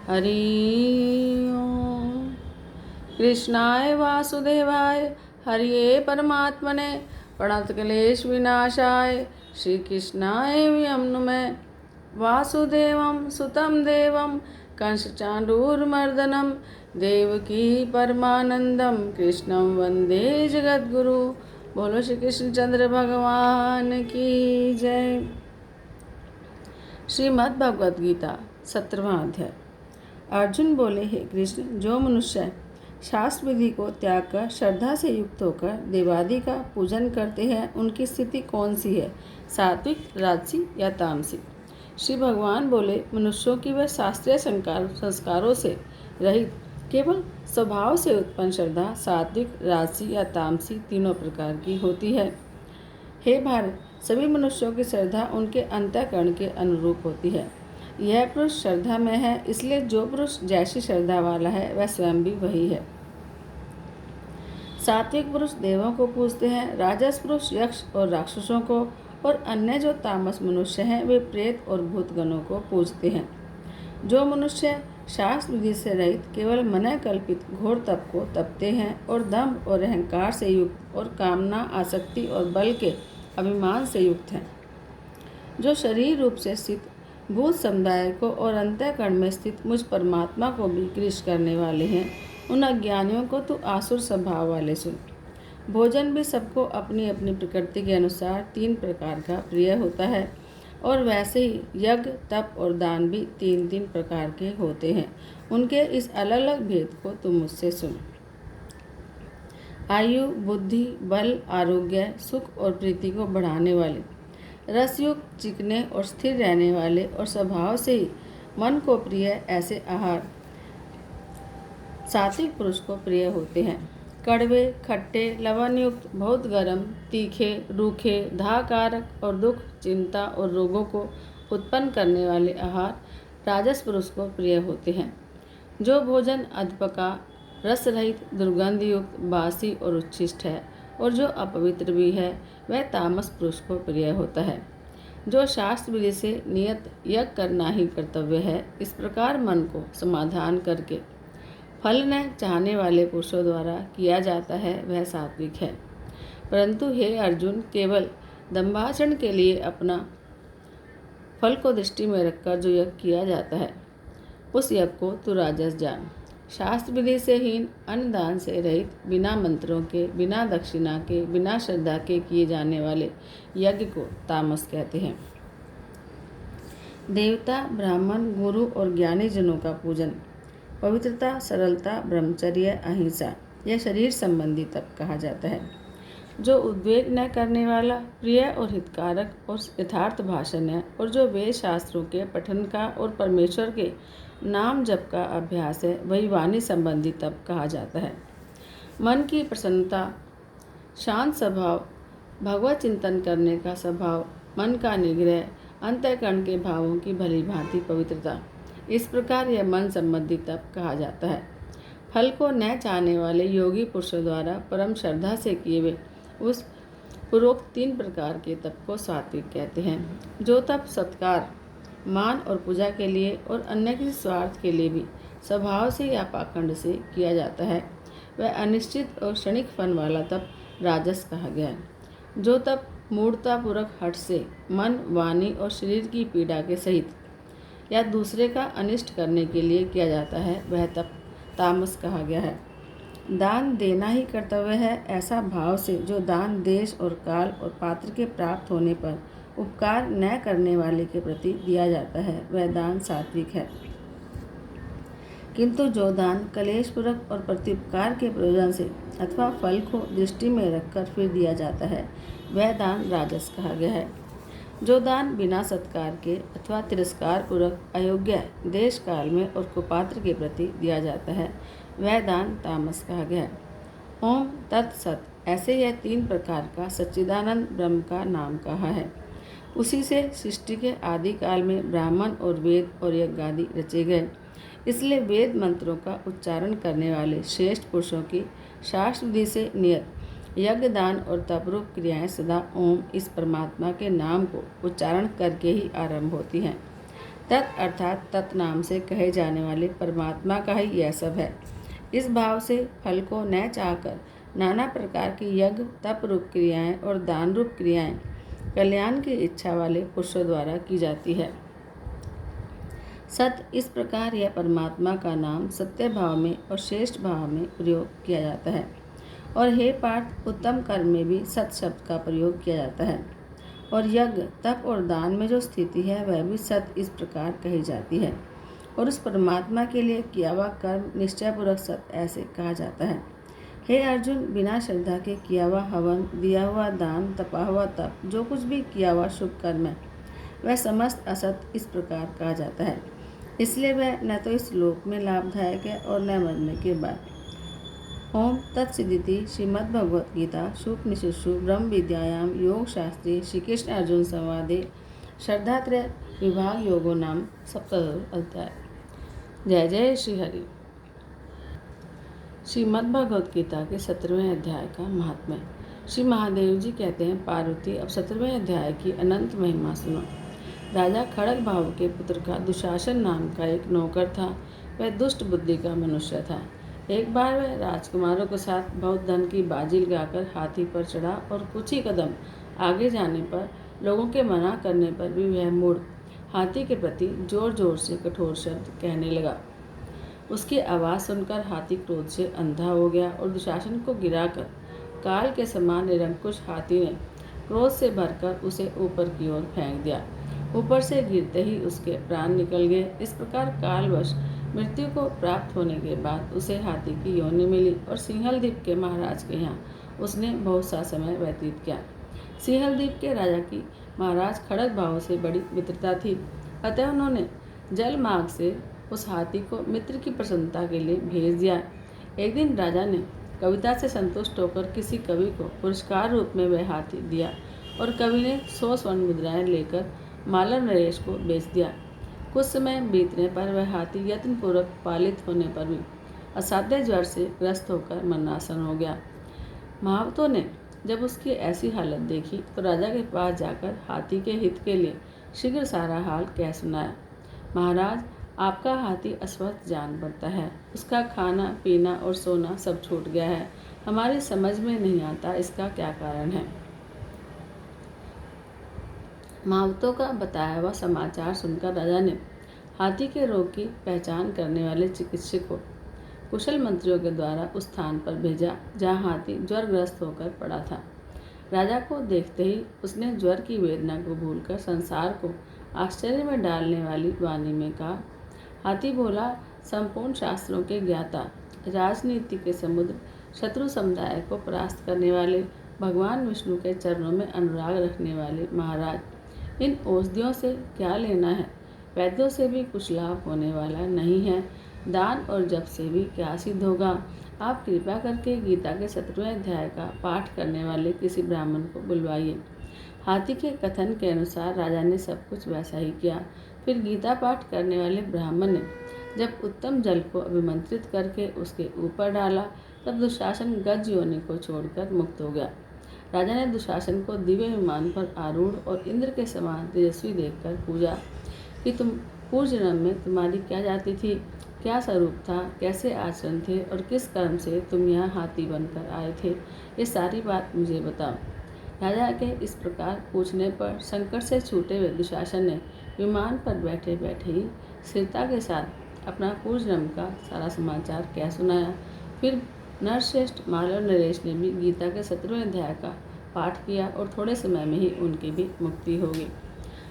हरि ओम। कृष्णाय वासुदेवाय हरिये परमात्मने प्रणतक्लेश विनाशाय श्री कृष्णाय नमः। वासुदेवं सुतं देवं कंसचाणूरमर्दनं देवकी परमानंदम कृष्णं वंदे जगद्गुरु। बोलो श्री कृष्णचंद्र भगवान की जय। श्रीमद् भगवद गीता 17वां अध्याय। अर्जुन बोले, हे कृष्ण, जो मनुष्य शास्त्र विधि को त्याग कर श्रद्धा से युक्त होकर देवादि का पूजन करते हैं, उनकी स्थिति कौन सी है, सात्विक, राजसी या तामसी? श्री भगवान बोले, मनुष्यों की वह शास्त्रीय संस्कारों से रहित केवल स्वभाव से उत्पन्न श्रद्धा सात्विक, राजसी या तामसी तीनों प्रकार की होती है। हे भारत, सभी मनुष्यों की श्रद्धा उनके अंतःकरण के अनुरूप होती है। यह पुरुष श्रद्धा में है, इसलिए जो पुरुष जैसी श्रद्धा वाला है वह स्वयं भी वही है। सात्विक पुरुष देवों को पूजते हैं, राजस पुरुष यक्ष और राक्षसों को, और अन्य जो तामस मनुष्य हैं वे प्रेत और भूत गणों को पूजते हैं। जो मनुष्य शास्त्र विधि से रहित केवल मन कल्पित घोर तप को तपते हैं और दंभ और अहंकार से युक्त और कामना, आसक्ति और बल के अभिमान से युक्त हैं, जो शरीर रूप से स्थित भूत समुदाय को और अंतःकरण में स्थित मुझ परमात्मा को भी कृश करने वाले हैं, उन अज्ञानियों को तो आसुर स्वभाव वाले सुन। भोजन भी सबको अपनी अपनी प्रकृति के अनुसार 3 प्रकार का प्रिय होता है, और वैसे ही यज्ञ, तप और दान भी 3-3 प्रकार के होते हैं। उनके इस अलग अलग भेद को तुम मुझसे सुन। आयु, बुद्धि, बल, आरोग्य, सुख और प्रीति को बढ़ाने वाले, रसयुक्त, चिकने और स्थिर रहने वाले और स्वभाव से ही मन को प्रिय ऐसे आहार सात्विक पुरुष को प्रिय होते हैं। कड़वे, खट्टे, लवणयुक्त, बहुत गर्म, तीखे, रूखे, दाहकारक और दुख, चिंता और रोगों को उत्पन्न करने वाले आहार राजस पुरुष को प्रिय होते हैं। जो भोजन अधपका, रस रहित, दुर्गंध युक्त, बासी और उच्छिष्ट है और जो अपवित्र भी है, वह तामस पुरुष को प्रिय होता है। जो शास्त्र विधि से नियत यज्ञ करना ही कर्तव्य है, इस प्रकार मन को समाधान करके फल न चाहने वाले पुरुषों द्वारा किया जाता है, वह सात्विक है। परंतु हे अर्जुन, केवल दंभाचरण के लिए अपना फल को दृष्टि में रखकर जो यज्ञ किया जाता है, उस यज्ञ को तू राजस जान। शास्त्र विधि से हीन, अन्नदान से रहित, बिना मंत्रों के, बिना दक्षिणा के, बिना श्रद्धा के किए जाने वाले यज्ञ को तामस कहते हैं। देवता, ब्राह्मण, गुरु और ज्ञानी जनों का पूजन, पवित्रता, सरलता, ब्रह्मचर्य, अहिंसा, यह शरीर संबंधी तप कहा जाता है। जो उद्वेग न करने वाला, प्रिय और हितकारक और यथार्थ भाषण है, और जो वेद शास्त्रों के पठन का और परमेश्वर के नाम जप का अभ्यास है, वही वाणी संबंधी तप कहा जाता है। मन की प्रसन्नता, शांत स्वभाव, भगवत चिंतन करने का स्वभाव, मन का निग्रह, अंतःकरण के भावों की भली भांति पवित्रता, इस प्रकार यह मन संबंधी तप कहा जाता है। फल को न चाहने वाले योगी पुरुषों द्वारा परम श्रद्धा से किए हुए उस पूर्वोक्त 3 प्रकार के तप को सात्विक कहते हैं। जो तप सत्कार, मान और पूजा के लिए और अन्य किसी स्वार्थ के लिए भी स्वभाव से या पाखंड से किया जाता है, वह अनिश्चित और क्षणिक फल वाला तप राजस कहा गया है। जो तप मूढ़तापूर्वक हठ से मन, वाणी और शरीर की पीड़ा के सहित या दूसरे का अनिष्ट करने के लिए किया जाता है, वह तप तामस कहा गया है। दान देना ही कर्तव्य है, ऐसा भाव से जो दान देश और काल और पात्र के प्राप्त होने पर उपकार न करने वाले के प्रति दिया जाता है, वह दान सात्विक है। किंतु जो दान कलेशपूर्वक और प्रत्युपकार के प्रयोजन से अथवा फल को दृष्टि में रखकर फिर दिया जाता है, वह दान राजस कहा गया है। जो दान बिना सत्कार के अथवा तिरस्कार पूर्वक अयोग्य, देश काल में और कुपात्र के प्रति दिया जाता है, वह दान तामस कहा गया है। ओम तत्सत, ऐसे यह 3 प्रकार का सच्चिदानंद ब्रह्म का नाम कहा है। उसी से सृष्टि के आदि काल में ब्राह्मण और वेद और यज्ञ आदि रचे गए। इसलिए वेद मंत्रों का उच्चारण करने वाले श्रेष्ठ पुरुषों की शास्त्र विधि से नियत यज्ञ, दान और तपरूप क्रियाएं सदा ओम इस परमात्मा के नाम को उच्चारण करके ही आरंभ होती हैं। तत् अर्थात तत् नाम से कहे जाने वाले परमात्मा का ही यह सब है। इस भाव से फल को न चाहकर नाना प्रकार की यज्ञ तप रूप क्रियाएं और दान रूप क्रियाएं कल्याण की इच्छा वाले पुरुषों द्वारा की जाती है। सत, इस प्रकार यह परमात्मा का नाम सत्य भाव में और श्रेष्ठ भाव में प्रयोग किया जाता है। और हे पार्थ, उत्तम कर्म में भी सत शब्द का प्रयोग किया जाता है। और यज्ञ तप और दान में जो स्थिति है वह भी सत इस प्रकार कही जाती है। और उस परमात्मा के लिए किया हुआ कर्म निश्चयपूर्वक सत ऐसे कहा जाता है। हे अर्जुन, बिना श्रद्धा के किया हुआ हवन, दिया हुआ दान, तपा हुआ तप, जो कुछ भी किया हुआ शुभ कर्म है वह समस्त असत इस प्रकार कहा जाता है। इसलिए वह न तो इस लोक में लाभदायक है और न मरने के बाद। ओम तत्सदिति। श्रीमद्भगवत गीता शुक्लनिषत्सु ब्रह्म विद्यायां योग शास्त्रे श्री कृष्ण अर्जुन संवादे श्रद्धात्रय विभाग योगो नाम सप्तदश अध्याय। जय जय श्री हरि। श्रीमद्भगवत गीता के 17वें अध्याय का महात्म्य। श्री महादेव जी कहते हैं, पार्वती, अब 17वें अध्याय की अनंत महिमा सुनो। राजा खड़ग भाव के पुत्र का दुशासन नाम का एक नौकर था। वह दुष्ट बुद्धि का मनुष्य था। एक बार वह राजकुमारों के साथ बहुत धन की बाजी लगाकर हाथी पर चढ़ा और कुछ ही कदम आगे जाने पर लोगों के मना करने पर भी वह मुड़ हाथी के प्रति जोर जोर से कठोर शब्द कहने लगा। उसकी आवाज़ सुनकर हाथी क्रोध से अंधा हो गया और दुशासन को गिराकर काल के समान निरंकुश हाथी ने क्रोध से भरकर उसे ऊपर की ओर फेंक दिया। ऊपर से गिरते ही उसके प्राण निकल गए। इस प्रकार कालवश मृत्यु को प्राप्त होने के बाद उसे हाथी की योनि मिली और सिंहल द्वीप के महाराज के यहाँ उसने बहुत सा समय व्यतीत किया। सिंहल द्वीप के राजा की महाराज खड़ग भाव से बड़ी मित्रता थी, अतः उन्होंने जल मार्ग से उस हाथी को मित्र की प्रसन्नता के लिए भेज दिया। एक दिन राजा ने कविता से संतुष्ट होकर किसी कवि को पुरस्कार रूप में वह हाथी दिया और कवि ने 100 स्वर्ण मुद्राएं लेकर मालव नरेश को बेच दिया। कुछ समय बीतने पर वह हाथी यत्नपूर्वक पालित होने पर भी असाध्य ज्वर से ग्रस्त होकर मरणासन हो गया। महावतों ने जब उसकी ऐसी हालत देखी तो राजा के पास जाकर हाथी के हित के लिए शीघ्र सारा हाल कह सुनाया। महाराज, आपका हाथी अस्वस्थ जान पड़ता है। उसका खाना पीना और सोना सब छूट गया है। हमारी समझ में नहीं आता इसका क्या कारण है। महावतों का बताया हुआ समाचार सुनकर राजा ने हाथी के रोग की पहचान करने वाले चिकित्सक को कुशल मंत्रियों के द्वारा उस स्थान पर भेजा जहाँ हाथी ज्वरग्रस्त होकर पड़ा था। राजा को देखते ही उसने ज्वर की वेदना को भूलकर संसार को आश्चर्य में डालने वाली वाणी में कहा, हाथी बोला, संपूर्ण शास्त्रों के ज्ञाता, राजनीति के समुद्र, शत्रु समुदाय को परास्त करने वाले, भगवान विष्णु के चरणों में अनुराग रखने वाले महाराज, इन औषधियों से क्या लेना है? वैद्यों से भी कुछ लाभ होने वाला नहीं है। दान और जप से भी क्या सिद्ध होगा? आप कृपा करके गीता के 17वें अध्याय का पाठ करने वाले किसी ब्राह्मण को बुलवाइए। हाथी के कथन के अनुसार राजा ने सब कुछ वैसा ही किया। फिर गीता पाठ करने वाले ब्राह्मण ने जब उत्तम जल को अभिमंत्रित करके उसके ऊपर डाला तब दुशासन गज योनि को छोड़कर मुक्त हो गया। राजा ने दुशासन को दिव्य विमान पर आरूढ़ और इंद्र के समान तेजस्वी देखकर पूछा कि तुम पूर्व जन्म में तुम्हारी क्या जाति थी, क्या स्वरूप था, कैसे आचरण थे और किस कर्म से तुम यहाँ हाथी बनकर आए थे, ये सारी बात मुझे बताओ। राजा के इस प्रकार पूछने पर संकट से छूटे हुए दुशासन ने विमान पर बैठे बैठे ही स्थिरता के साथ अपना पूर्व जन्म का सारा समाचार कह सुनाया। फिर नरश्रेष्ठ मालव नरेश ने भी गीता के 17वें अध्याय का पाठ किया और थोड़े समय में ही उनकी भी मुक्ति हो गई।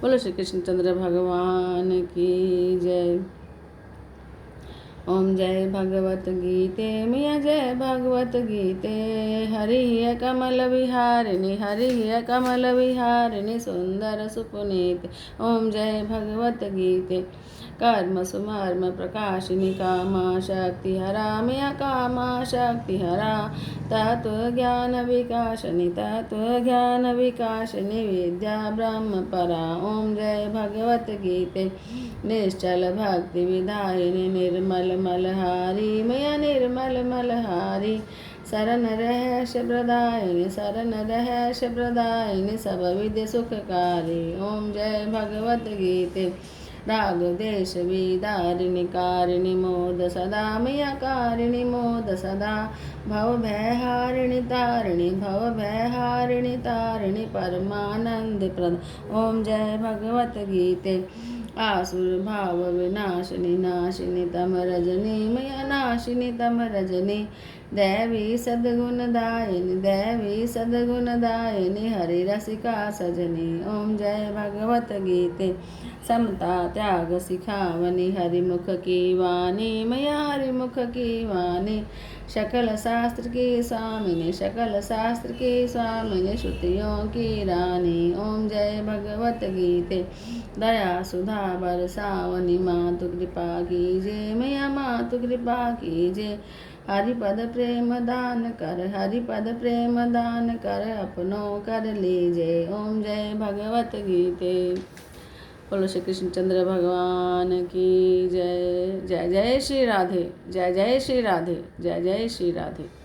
बोलो श्री कृष्णचंद्र भगवान की जय। ओम जय भगवत गीते मिया जय भगवत गीते। हरि कमल विहारिणी, हरि कमल विहारिणी, सुंदर सुपुनीत। ओम जय भगवत गीते। कर्म सुमर्म प्रकाशिनी, कामा शक्ति हरा मिया कामा शक्ति हरा। तत्व ज्ञान विकासनी, तत्व ज्ञान विकासनी, विद्या ब्रह्म परा। ओम जय भगवत गीते। निश्चल भक्ति विधायिनी, निर्मल मलहारी मैया निर्मल मलहारी। शरण रहस्य प्रदायिनी, शरण रहस्य प्रदायिनी, सब विद्य सुखकारी। ओम जय भगवत गीते। राग देश विदारिणि कारिणि मोद सदा मैया कारिणि मोद सदा भव भयहारिणि तारिणि भव भयहारिणि तारिणि परमानंद प्रद। ओम जय भगवत गीते। आसुर भाव विनाशिनी नाशिनी तम रजनी मैया नाशिनी तम रजनी दैवी सद्गुणदायिनी दैवी सद्गुणदायिनी हरि रसिका सजनी। ओम जय भगवत गीते। समता त्याग सिखावनी हरिमुख की वाणी मैया हरिमुख की वाणी सकल शास्त्र की स्वामिनी सकल शास्त्र की स्वामिनी श्रुतियों की रानी। ओम जय भगवत गीते। दया सुधा बरसावनी मातु कृपा कीजिए मैया मातु कृपा कीजिए हरिपद प्रेम दान कर हरिपद प्रेम दान कर अपनों कर लीजिए। ओम जय भगवत गीते। बोलो श्री कृष्णचंद्र भगवान की जय। जय जय श्री राधे जय जय श्री राधे जय जय श्री राधे।